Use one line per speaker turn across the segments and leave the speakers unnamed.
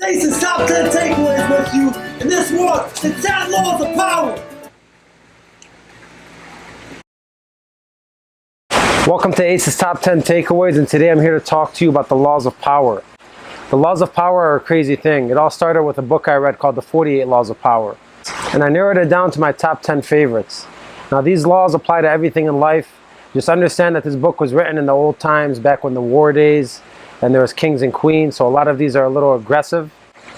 Ace's top 10 takeaways with you in this war, the 10 laws of power.
Welcome to Ace's top 10 takeaways, and today I'm here to talk to you about the laws of power. The laws of power are a crazy thing. It all started with a book I read called The 48 Laws of Power, and I narrowed it down to my top 10 favorites. Now these laws apply to everything in life. Just understand that this book was written in the old times, back when the war days, and there was kings and queens, so a lot of these are a little aggressive.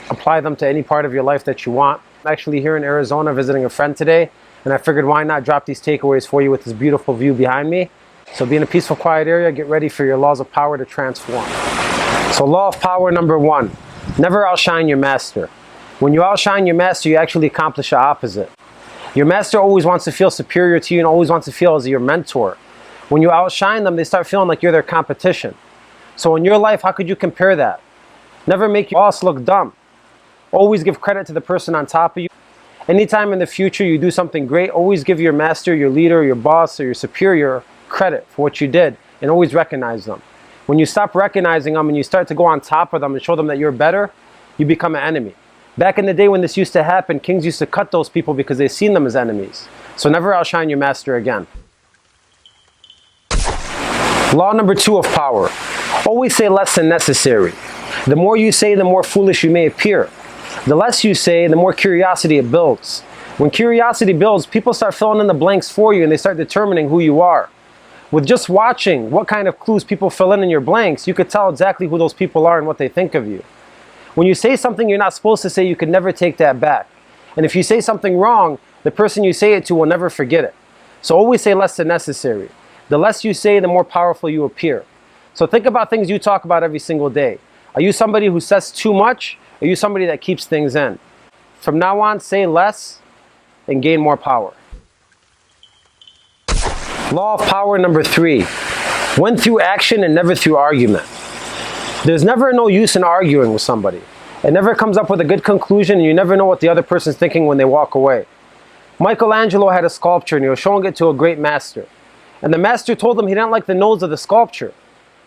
Apply them to any part of your life that you want. I'm actually here in Arizona visiting a friend today, and I figured why not drop these takeaways for you with this beautiful view behind me. So be in a peaceful, quiet area, get ready for your laws of power to transform. So law of power number 1, never outshine your master. When you outshine your master, you actually accomplish the opposite. Your master always wants to feel superior to you and always wants to feel as your mentor. When you outshine them, they start feeling like you're their competition. So in your life, how could you compare that? Never make your boss look dumb. Always give credit to the person on top of you. Anytime in the future you do something great, always give your master, your leader, your boss, or your superior credit for what you did, and always recognize them. When you stop recognizing them and you start to go on top of them and show them that you're better, you become an enemy. Back in the day when this used to happen, kings used to cut those people because they seen them as enemies. So never outshine your master again. Law number 2 of power. Always say less than necessary. The more you say, the more foolish you may appear. The less you say, the more curiosity it builds. When curiosity builds, people start filling in the blanks for you and they start determining who you are. With just watching what kind of clues people fill in your blanks, you could tell exactly who those people are and what they think of you. When you say something you're not supposed to say, you could never take that back. And if you say something wrong, the person you say it to will never forget it. So always say less than necessary. The less you say, the more powerful you appear. So think about things you talk about every single day. Are you somebody who says too much? Or are you somebody that keeps things in? From now on, say less and gain more power. Law of power number 3. Win through action and never through argument. There's never no use in arguing with somebody. It never comes up with a good conclusion, and you never know what the other person's thinking when they walk away. Michelangelo had a sculpture and he was showing it to a great master. And the master told him he didn't like the nose of the sculpture.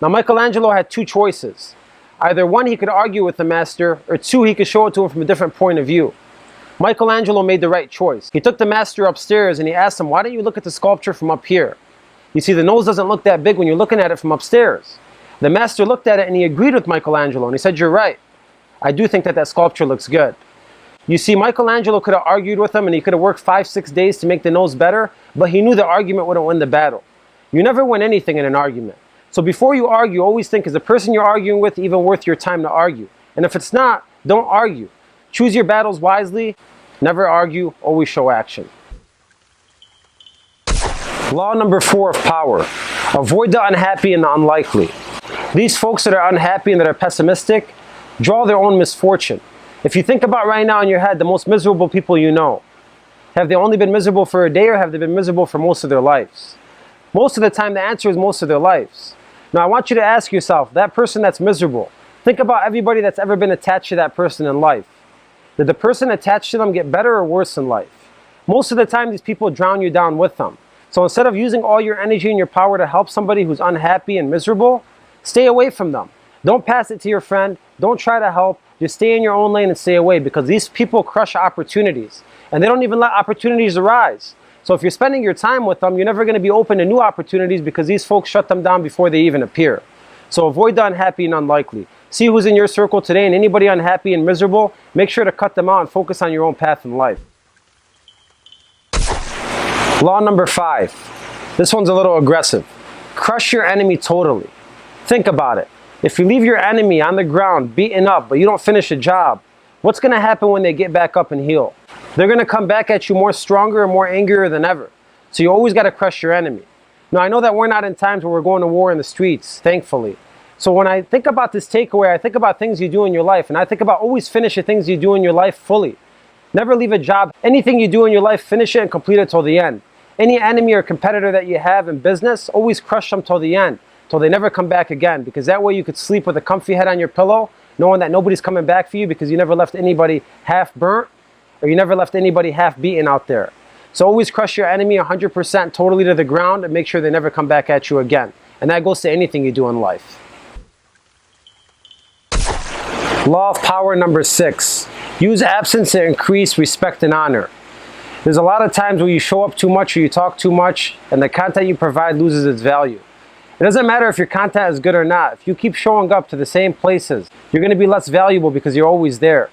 Now Michelangelo had 2 choices. Either 1, he could argue with the master, or 2, he could show it to him from a different point of view. Michelangelo made the right choice. He took the master upstairs and he asked him, why don't you look at the sculpture from up here? You see, the nose doesn't look that big when you're looking at it from upstairs. The master looked at it and he agreed with Michelangelo and he said, you're right. I do think that sculpture looks good. You see, Michelangelo could have argued with him and he could have worked 5-6 days to make the nose better, but he knew the argument wouldn't win the battle. You never win anything in an argument. So before you argue, always think, is the person you're arguing with even worth your time to argue? And if it's not, don't argue. Choose your battles wisely. Never argue, always show action. Law number 4 of power. Avoid the unhappy and the unlikely. These folks that are unhappy and that are pessimistic draw their own misfortune. If you think about right now in your head, the most miserable people you know, have they only been miserable for a day or have they been miserable for most of their lives? Most of the time, the answer is most of their lives. Now, I want you to ask yourself, that person that's miserable, think about everybody that's ever been attached to that person in life. Did the person attached to them get better or worse in life? Most of the time, these people drown you down with them. So instead of using all your energy and your power to help somebody who's unhappy and miserable, stay away from them. Don't pass it to your friend. Don't try to help. Just stay in your own lane and stay away, because these people crush opportunities and they don't even let opportunities arise. So if you're spending your time with them, you're never going to be open to new opportunities because these folks shut them down before they even appear. So avoid the unhappy and unlikely. See who's in your circle today, and anybody unhappy and miserable, make sure to cut them out and focus on your own path in life. Law number 5. This one's a little aggressive. Crush your enemy totally. Think about it. If you leave your enemy on the ground, beaten up, but you don't finish a job, what's going to happen when they get back up and heal? They're going to come back at you more stronger and more angrier than ever. So you always got to crush your enemy. Now, I know that we're not in times where we're going to war in the streets, thankfully. So when I think about this takeaway, I think about things you do in your life. And I think about always finish the things you do in your life fully. Never leave a job. Anything you do in your life, finish it and complete it till the end. Any enemy or competitor that you have in business, always crush them till the end, till they never come back again. Because that way you could sleep with a comfy head on your pillow, knowing that nobody's coming back for you because you never left anybody half burnt, or you never left anybody half beaten out there. So always crush your enemy 100% totally to the ground and make sure they never come back at you again. And that goes to anything you do in life. Law of power number 6. Use absence to increase respect and honor. There's a lot of times where you show up too much or you talk too much and the content you provide loses its value. It doesn't matter if your content is good or not. If you keep showing up to the same places, you're going to be less valuable because you're always there.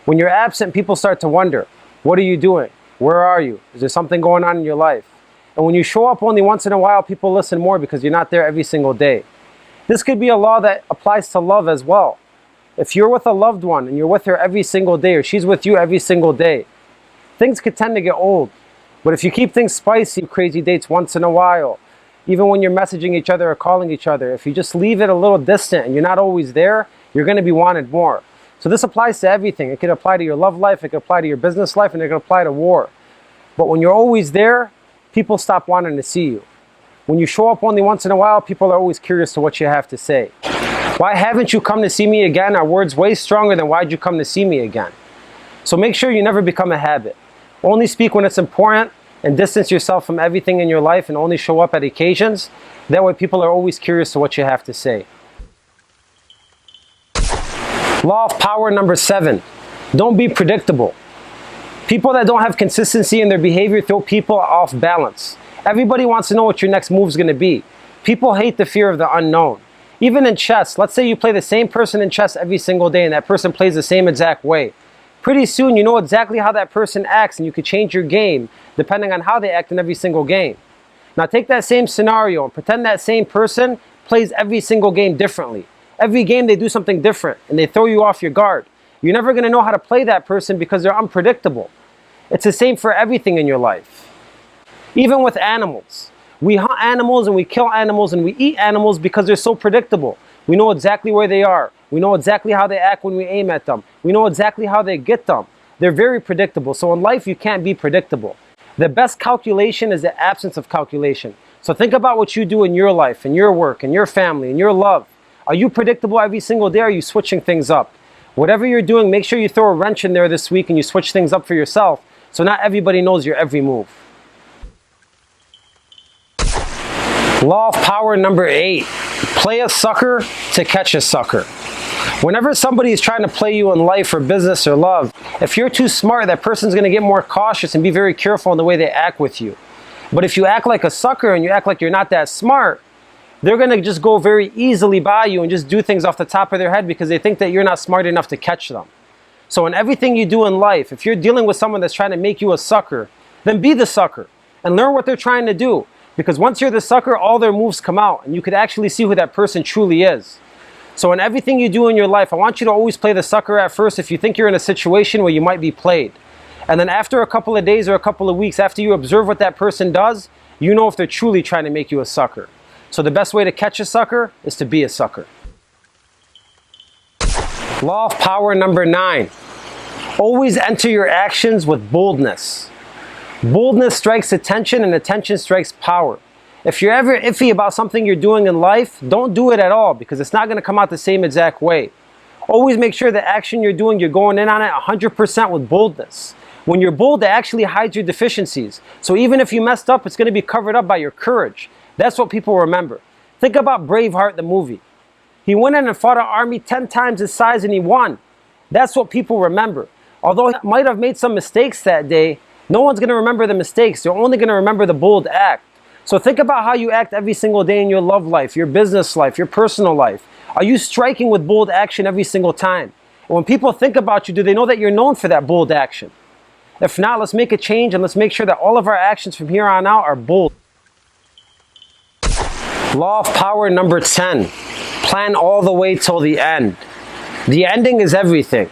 When you're absent, people start to wonder, what are you doing? Where are you? Is there something going on in your life? And when you show up only once in a while, people listen more because you're not there every single day. This could be a law that applies to love as well. If you're with a loved one and you're with her every single day or she's with you every single day, things could tend to get old. But if you keep things spicy, crazy dates once in a while, even when you're messaging each other or calling each other, if you just leave it a little distant and you're not always there, you're going to be wanted more. So this applies to everything. It could apply to your love life, it could apply to your business life, and it could apply to war. But when you're always there, people stop wanting to see you. When you show up only once in a while, people are always curious to what you have to say. Why haven't you come to see me again? Are words way stronger than why'd you come to see me again? So make sure you never become a habit. Only speak when it's important and distance yourself from everything in your life and only show up at occasions. That way people are always curious to what you have to say. Law of power number 7. Don't be predictable. People that don't have consistency in their behavior throw people off balance. Everybody wants to know what your next move is going to be. People hate the fear of the unknown. Even in chess, let's say you play the same person in chess every single day and that person plays the same exact way. Pretty soon you know exactly how that person acts and you could change your game depending on how they act in every single game. Now take that same scenario and pretend that same person plays every single game differently. Every game they do something different and they throw you off your guard. You're never going to know how to play that person because they're unpredictable. It's the same for everything in your life. Even with animals. We hunt animals and we kill animals and we eat animals because they're so predictable. We know exactly where they are. We know exactly how they act when we aim at them. We know exactly how they get them. They're very predictable. So in life, you can't be predictable. The best calculation is the absence of calculation. So think about what you do in your life, in your work, in your family, in your love. Are you predictable every single day or are you switching things up? Whatever you're doing, make sure you throw a wrench in there this week and you switch things up for yourself so not everybody knows your every move. Law of power number 8. Play a sucker to catch a sucker. Whenever somebody is trying to play you in life or business or love, if you're too smart, that person's going to get more cautious and be very careful in the way they act with you. But if you act like a sucker and you act like you're not that smart, they're going to just go very easily by you and just do things off the top of their head because they think that you're not smart enough to catch them. So in everything you do in life, if you're dealing with someone that's trying to make you a sucker, then be the sucker and learn what they're trying to do. Because once you're the sucker, all their moves come out and you could actually see who that person truly is. So in everything you do in your life, I want you to always play the sucker at first if you think you're in a situation where you might be played. And then after a couple of days or a couple of weeks, after you observe what that person does, you know if they're truly trying to make you a sucker. So the best way to catch a sucker is to be a sucker. Law of power number 9. Always enter your actions with boldness. Boldness strikes attention and attention strikes power. If you're ever iffy about something you're doing in life, don't do it at all because it's not going to come out the same exact way. Always make sure the action you're doing, you're going in on it 100% with boldness. When you're bold, it actually hides your deficiencies. So even if you messed up, it's going to be covered up by your courage. That's what people remember. Think about Braveheart, the movie. He went in and fought an army 10 times his size and he won. That's what people remember. Although he might have made some mistakes that day, no one's going to remember the mistakes. They're only going to remember the bold act. So think about how you act every single day in your love life, your business life, your personal life. Are you striking with bold action every single time? And when people think about you, do they know that you're known for that bold action? If not, let's make a change and let's make sure that all of our actions from here on out are bold. Law of power number 10. Plan all the way till the end. The ending is everything.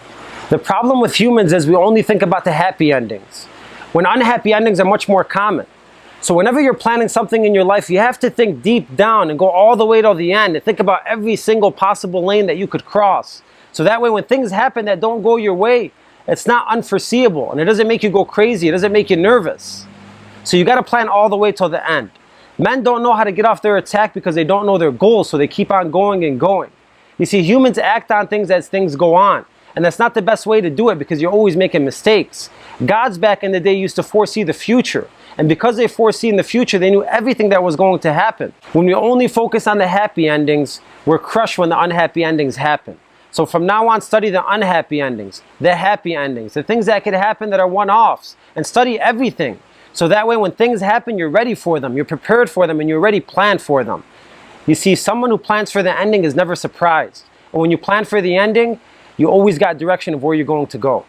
The problem with humans is we only think about the happy endings, when unhappy endings are much more common. So whenever you're planning something in your life, you have to think deep down and go all the way to the end and think about every single possible lane that you could cross. So that way when things happen that don't go your way, it's not unforeseeable and it doesn't make you go crazy, it doesn't make you nervous. So you got to plan all the way till the end. Men don't know how to get off their attack because they don't know their goals, so they keep on going and going. You see, humans act on things as things go on. And that's not the best way to do it because you're always making mistakes. Gods back in the day used to foresee the future. And because they foresee in the future, they knew everything that was going to happen. When we only focus on the happy endings, we're crushed when the unhappy endings happen. So from now on, study the unhappy endings, the happy endings, the things that could happen that are one-offs, and study everything. So that way when things happen, you're ready for them, you're prepared for them, and you're already planned for them. You see, someone who plans for the ending is never surprised. And when you plan for the ending, you always got direction of where you're going to go.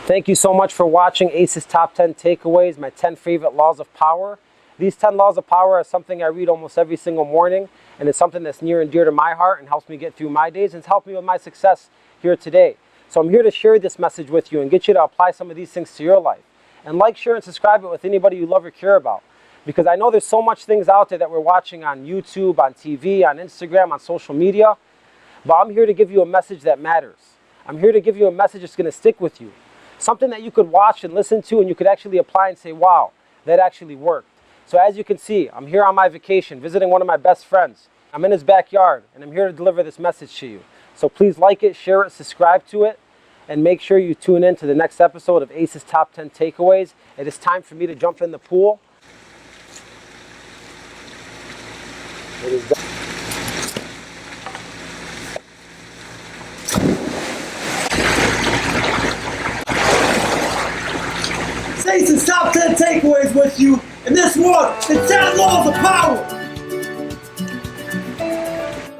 Thank you so much for watching Ace's Top 10 Takeaways, my 10 favorite laws of power. These 10 laws of power are something I read almost every single morning, and it's something that's near and dear to my heart and helps me get through my days and it's helped me with my success here today. So I'm here to share this message with you and get you to apply some of these things to your life. And like, share, and subscribe it with anybody you love or care about. Because I know there's so much things out there that we're watching on YouTube, on TV, on Instagram, on social media. But I'm here to give you a message that matters. I'm here to give you a message that's going to stick with you. Something that you could watch and listen to and you could actually apply and say, wow, that actually worked. So as you can see, I'm here on my vacation visiting one of my best friends. I'm in his backyard and I'm here to deliver this message to you. So please like it, share it, subscribe to it, and make sure you tune in to the next episode of Ace's Top 10 Takeaways. It is time for me to jump in the pool. It is done.
Ace's Top 10 Takeaways with you, and this one, the 10 laws of power.